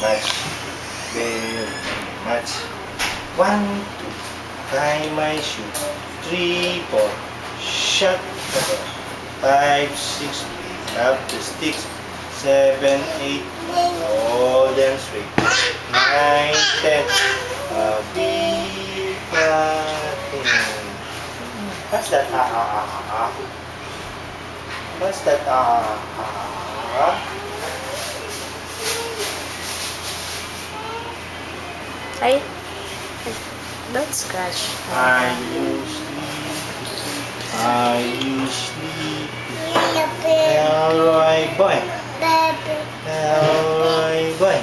much, very much. 1, 2, tie my shoe. 3, 4, shut the door. 5, 6, pick up the sticks. 7, 8, hold them straight. 9, 10, be patting. What's that? What's that? Ay, don't scratch. Are you sleepy? Are you sleepy? Elroy boy. Elroy boy.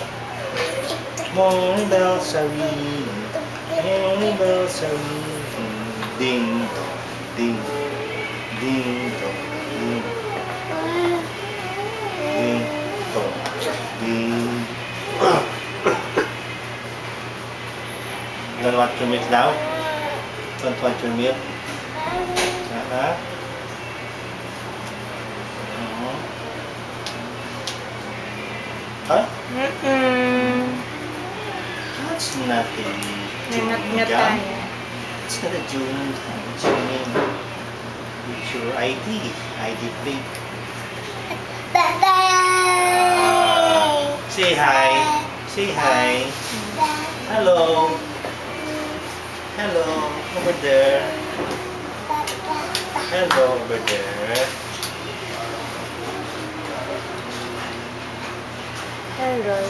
Morning bells are ringing. Morning bells are ringing. Ding dong, ding, ding dong, ding, ding dong, ding. Don't want your milk now? Don't want your milk? Huh? That's nothing. Nangat-ngat tayo. It's not a chewing. With your ID plate. Say hi. Say hi. Hello. Hello. Over there. Hello over there. Hello.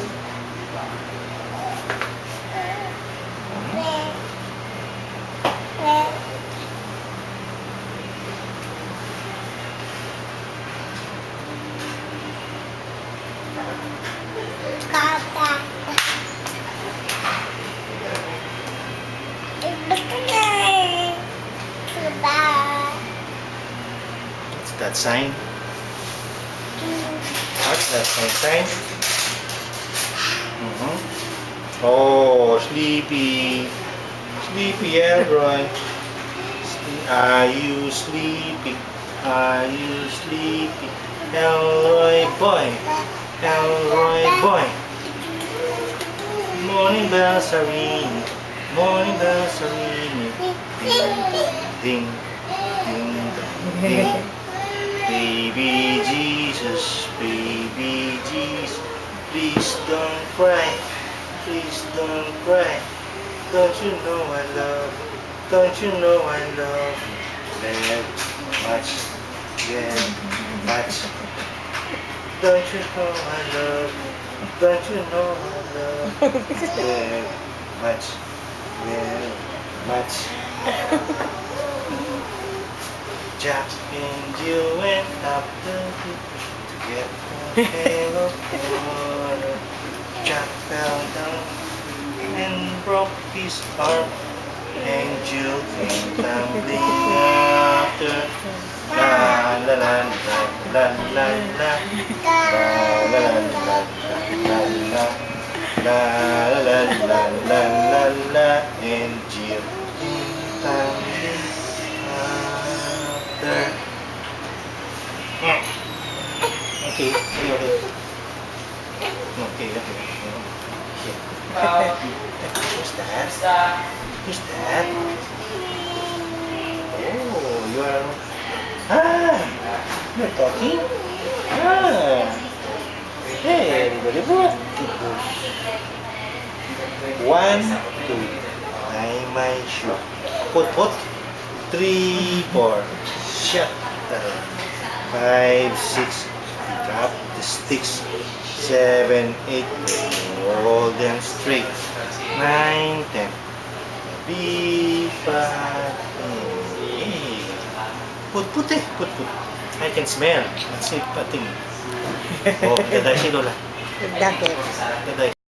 What's that sign? What's that sign? Oh, sleepy. Sleepy, Elroy. Are you sleepy? Are you sleepy? Elroy boy. Elroy boy. Morning bells are ringing. Morning bells are ringing. Ding, ding, ding, ding. Baby Jesus, baby Jesus, please don't cry. Please don't cry. Don't you know I love you? Don't you know I love you? Very much, very much. Don't you know I love you? Don't you know I love you? Very much, very much. Jack and Jill went up the hill to get a pail of water. Jack fell down and broke his arm, and Jill came tumbling after. La la la la la la la la la la la la, and Jill came tumbling after. Okay, okay. Okay. Who's that? Who's that? Oh, you are. You're talking? Hey, very good. One, two. Tie my shoe. Put. 3, 4. Shut the door. 5, 6. Pick up the sticks. 7, 8. Hold them straight. 9, 10. Be patting. Put. I can smell. Let's see patting. Oh, daday si Lola. Dagat. Daday.